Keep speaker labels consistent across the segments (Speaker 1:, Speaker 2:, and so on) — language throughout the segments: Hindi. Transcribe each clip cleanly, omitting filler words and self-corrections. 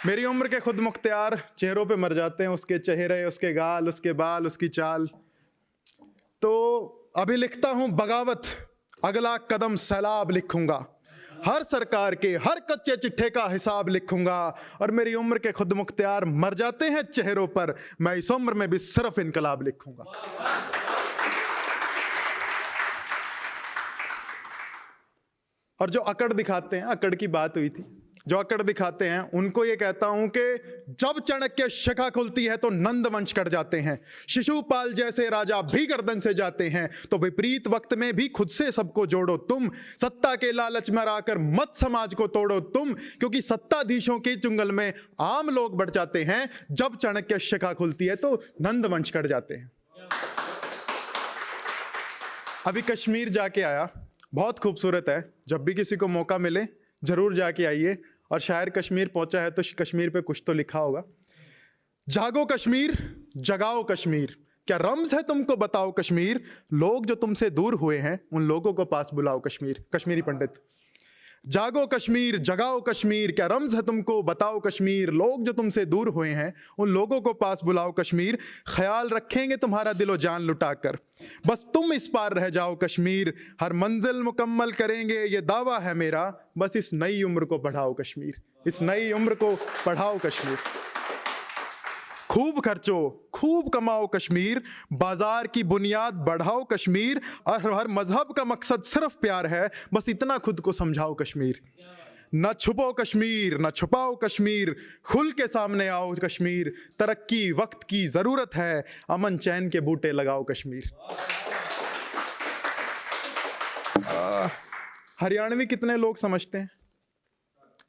Speaker 1: मेरी उम्र के खुद मुख्तियार चेहरों पे मर जाते हैं, उसके चेहरे, उसके गाल, उसके बाल, उसकी चाल। तो अभी लिखता हूं बगावत, अगला कदम सैलाब लिखूंगा, हर सरकार के हर कच्चे चिट्ठे का हिसाब लिखूंगा। और मेरी उम्र के खुद मुख्तियार मर जाते हैं चेहरों पर, मैं इस उम्र में भी सिर्फ इनकलाब लिखूंगा। और जो अकड़ दिखाते हैं, अकड़ की बात हुई थी, जो अकड़ दिखाते हैं उनको ये कहता हूं कि जब चाणक्य शिखा खुलती है तो नंद वंश कर जाते हैं, शिशुपाल जैसे राजा भी गर्दन से जाते हैं। तो विपरीत वक्त में भी खुद से सबको जोड़ो तुम, सत्ता के लालच में आकर मत समाज को तोड़ो तुम, क्योंकि सत्ताधीशों के चुंगल में आम लोग बढ़ जाते हैं। जब चाणक्य शिखा खुलती है तो नंद वंश कर जाते हैं। अभी कश्मीर जाके आया, बहुत खूबसूरत है, जब भी किसी को मौका मिले जरूर जाके आइए। और शायर कश्मीर पहुंचा है तो कश्मीर पे कुछ तो लिखा होगा। जागो कश्मीर, जगाओ कश्मीर, क्या रम्ज है तुमको बताओ कश्मीर, लोग जो तुमसे दूर हुए हैं उन लोगों को पास बुलाओ कश्मीर। कश्मीरी पंडित। जागो कश्मीर, जगाओ कश्मीर, क्या रम्ज है तुमको बताओ कश्मीर, लोग जो तुमसे दूर हुए हैं उन लोगों को पास बुलाओ कश्मीर। ख्याल रखेंगे तुम्हारा दिलो जान लुटाकर, बस तुम इस पार रह जाओ कश्मीर, हर मंजिल मुकम्मल करेंगे ये दावा है मेरा, बस इस नई उम्र को बढ़ाओ कश्मीर, इस नई उम्र को बढ़ाओ कश्मीर। खूब खर्चो, खूब कमाओ कश्मीर, बाजार की बुनियाद बढ़ाओ कश्मीर, और हर मजहब का मकसद सिर्फ प्यार है, बस इतना खुद को समझाओ कश्मीर। न छुपो कश्मीर, न छुपाओ कश्मीर, खुल के सामने आओ कश्मीर, तरक्की वक्त की जरूरत है, अमन चैन के बूटे लगाओ कश्मीर। हरियाणवी कितने लोग समझते हैं?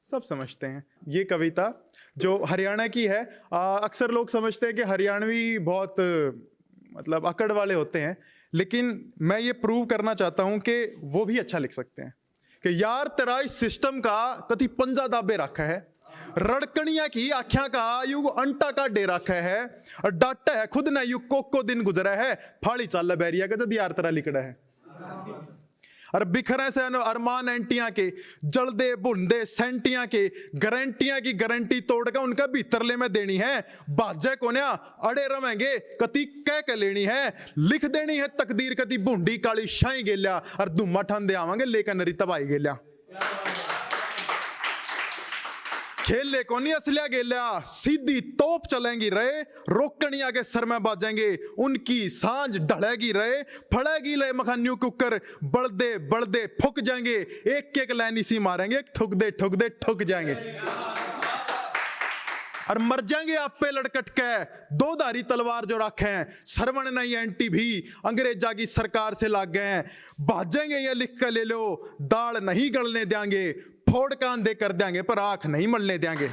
Speaker 1: सब समझते हैं। ये कविता जो हरियाणा की है, अक्सर लोग समझते हैं कि हरियाणवी बहुत मतलब अकड़ वाले होते हैं, लेकिन मैं ये प्रूव करना चाहता हूं कि वो भी अच्छा लिख सकते हैं। कि यार तेरा इस सिस्टम का कति पंजा दाबे रखा है, रड़कणिया की आख्या का युग अंटा का डे रखा है, और डाटा है खुद ने युग को दिन गुजरा है, फाड़ी चाल बैरिया का जद यार तेरा लिखड़ा है। और बिखरे से अरमान एंटियां के, जल्दे बुंदे सेंटियां के, गारंटियां की गारंटी तोड़ के उनका भीतरले में देनी है, बाजे कोन्या अड़े रवेंगे कति कह लेनी है, लिख देनी है तकदीर कति बूंडी काली शाई गेल्या, और धुम्मा ठंडे आवांगे लेकर नरी तबाही गेल्या। खेले को नहीं असलिया गेल्या, सीधी तोप चलेंगी रहे, रोकनिया के सर में बाजेंगे, उनकी सांझ ढलेगी रहे, फड़ेगी रहे मखान्यू कुकर, बड़दे बड़दे फुक जाएंगे, एक एक लाइन इसी मारेंगे, ठुक दे ठुक जाएंगे, और मर जाएंगे आप पे लड़कट के, दो धारी तलवार जो रखे हैं, सरवण नहीं एंटी भी अंग्रेजा की सरकार से लाग गए हैं, भाजेंगे ये लिख कर ले लो, दाल नहीं गलने देंगे, फोड़ कान दे कर देंगे पर आंख नहीं मलने देंगे,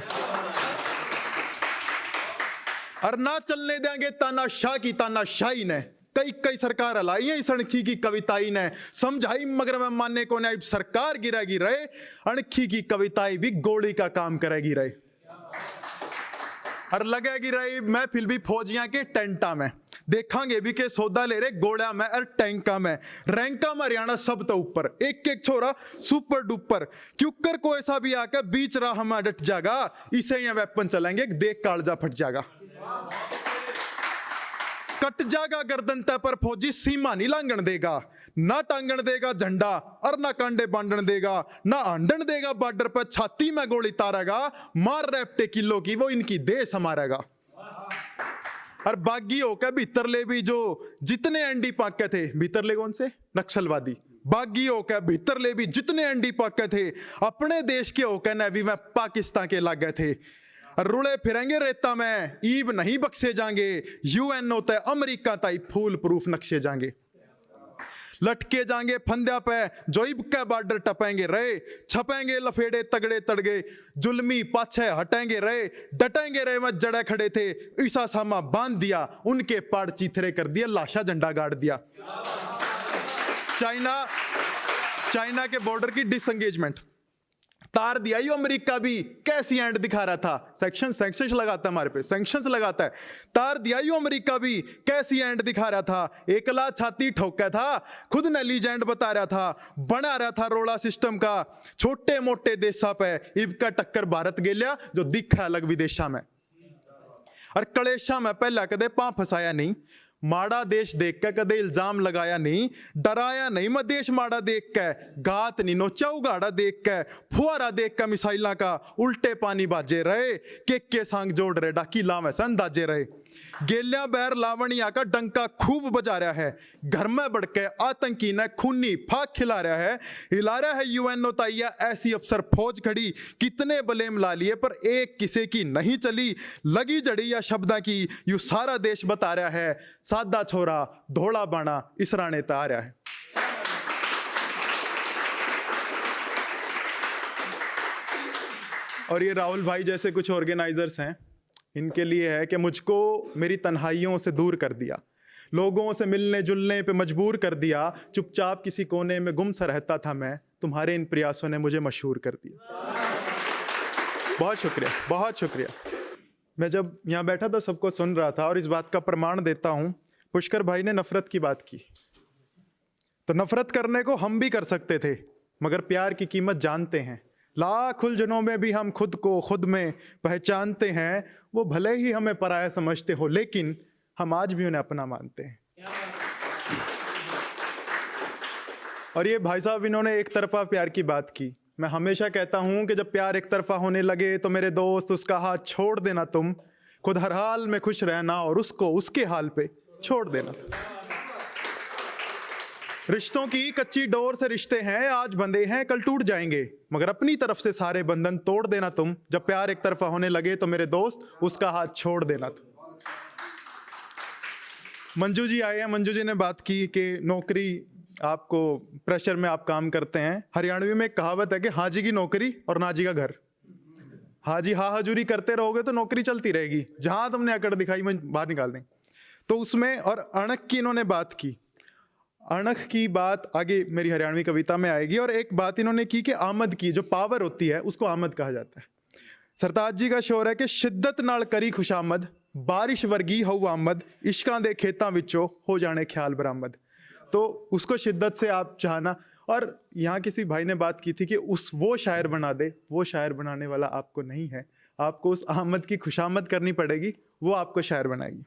Speaker 1: और ना चलने देंगे तानाशाह की तानाशाही ने, कई कई सरकार हलाई है इस अणखी की कविताई ने, समझाई मगर मैं मानने को नहीं, सरकार गिरेगी रहे, अणखी की कविताई भी गोली का काम करेगी रहे, और लगेगी रही महफिल भी फौजियां के टेंटा में, देखांगे भी के सौदा ले रहे गोड़ा में और टैंका में, रैंका में हरियाणा सब तो ऊपर, एक एक छोरा सुपर डुपर, क्यूकर को ऐसा भी आकर बीच राह में डट जाएगा, इसे ये वेपन चलेंगे देख कालजा फट जाएगा, कट जाएगा गर्दन तय पर फौजी सीमा नहीं लांगन देगा, ना टांगन देगा झंडा और ना कांडे बांधन देगा, ना आंडन देगा बॉर्डर पर छाती में गोली तारेगा, मार रैप्टे किलो की वो इनकी देश समारेगा, और बागी होकर भीतरले भी जो जितने एंडी पाके थे, भीतरले कौन से? नक्सलवादी, बागी होकर भीतरले भी जितने एंडी पाके थे, अपने देश के होकर नेवी में पाकिस्तान के लाग गए थे, रुड़े फिरेंगे रेता में ईब नहीं बख्शे जाएंगे, यूएन होता है अमेरिका ताई फूल प्रूफ नक्शे जाएंगे, लटके जाएंगे फंद्या पे जो इब का बॉर्डर टपेंगे रहे, छपेंगे लफेड़े तगड़े तड़गे, जुल्मी पाछे हटेंगे रहे, डटेंगे रहे में जड़े खड़े थे, ईसा सामा बांध दिया, उनके पाड़ चीथरे कर दिया, लाशा झंडा गाड़ दिया। चाइना के बॉर्डर की डिसएंगेजमेंट, तार दिया यू अमेरिका भी कैसी एंड दिखा रहा था, सैंक्शंस लगाता है हमारे पे, सैंक्शंस लगाता है। तार दिया यू अमेरिका भी कैसी एंड दिखा रहा था, एकला छाती ठोका था, खुद ने लीजेंड बता रहा था, बना रहा था रोड़ा सिस्टम का, छोटे मोटे देशा पे इब का टक्कर भारत गेलिया जो दिखा अलग विदेशा में। और कलेशा में पहला कदे पां फसाया नहीं, माड़ा देश देख के कदे इल्जाम लगाया नहीं, डराया नहीं मैं देश माड़ा देख के, गात नहीं नोचा उगाड़ा देख के, फुआरा देख के मिसाइला का उल्टे पानी बाजे रहे, के सांग जोड़ रहे डाकी लाम ऐसा अंदाजे रहे। गेल्या बैर लावणिया का डंका खूब बजा रहा है, घर में बढ़ के आतंकी ने खूनी फाक खिला रहा है, हिला रहा है यूएनओ ताइया ऐसी अफसर फौज खड़ी, कितने बलेम ला लिए पर एक किसी की नहीं चली, लगी जड़ी या शब्दा की यू सारा देश बता रहा है, सादा छोरा धोड़ा बाणा इस राणे ता आ रहा है। और ये राहुल भाई जैसे कुछ ऑर्गेनाइजर्स हैं, इनके लिए है कि मुझको मेरी तन्हाइयों से दूर कर दिया, लोगों से मिलने जुलने पे मजबूर कर दिया, चुपचाप किसी कोने में गुम सा रहता था मैं, तुम्हारे इन प्रयासों ने मुझे मशहूर कर दिया। बहुत शुक्रिया, बहुत शुक्रिया। मैं जब यहाँ बैठा था सबको सुन रहा था और इस बात का प्रमाण देता हूँ, पुष्कर भाई ने नफरत की बात की, तो नफरत करने को हम भी कर सकते थे मगर प्यार की कीमत जानते हैं, लाख उलझनों में भी हम खुद को खुद में पहचानते हैं, वो भले ही हमें पराया समझते हो लेकिन हम आज भी उन्हें अपना मानते हैं। और ये भाई साहब इन्होंने एक तरफा प्यार की बात की, मैं हमेशा कहता हूं कि जब प्यार एक तरफा होने लगे तो मेरे दोस्त उसका हाथ छोड़ देना, तुम खुद हर हाल में खुश रहना और उसको उसके हाल पे छोड़ देना। रिश्तों की कच्ची डोर से रिश्ते हैं, आज बंधे हैं कल टूट जाएंगे, मगर अपनी तरफ से सारे बंधन तोड़ देना तुम, जब प्यार एक तरफा होने लगे तो मेरे दोस्त उसका हाथ छोड़ देना तुम। मंजू जी आए हैं, मंजू जी ने बात की कि नौकरी आपको प्रेशर में आप काम करते हैं। हरियाणवी में एक कहावत है कि हाजी की नौकरी और नाजी का घर। हाजी हा हजूरी करते रहोगे तो नौकरी चलती रहेगी, जहां तुमने अकड़ दिखाई मैं बाहर निकाल दें। तो उसमें और अणक की इन्होंने बात की, अणख की बात आगे मेरी हरियाणवी कविता में आएगी। और एक बात इन्होंने की कि आमद की जो पावर होती है उसको आमद कहा जाता है। सरताज जी का शोर है कि शिद्दत नाल करी खुशामद, बारिश वर्गी हो आमद, इश्कां दे खेतां विचों हो जाने ख्याल बरामद। तो उसको शिद्दत से आप चाहना। और यहाँ किसी भाई ने बात की थी कि वो शायर बना दे, वो शायर बनाने वाला आपको नहीं है, आपको उस आमद की खुशामद करनी पड़ेगी, वो आपको शायर बनाएगी।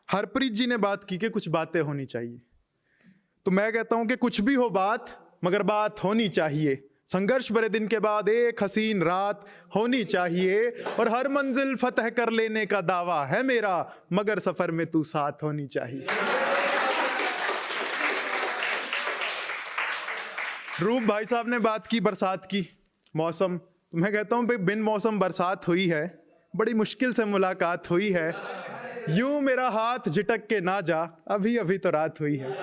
Speaker 1: हरप्रीत जी ने बात की कि कुछ बातें होनी चाहिए, तो मैं कहता हूं कि कुछ भी हो बात मगर बात होनी चाहिए। संघर्ष भरे दिन के बाद एक हसीन रात होनी चाहिए, और हर मंजिल फतह कर लेने का दावा है मेरा, मगर सफर में तू साथ होनी चाहिए। रूप भाई साहब ने बात की बरसात की, मौसम, तो मैं कहता हूं बिन मौसम बरसात हुई है, बड़ी मुश्किल से मुलाकात हुई है, यूं मेरा हाथ झिटक के ना जा, अभी अभी तो रात हुई है।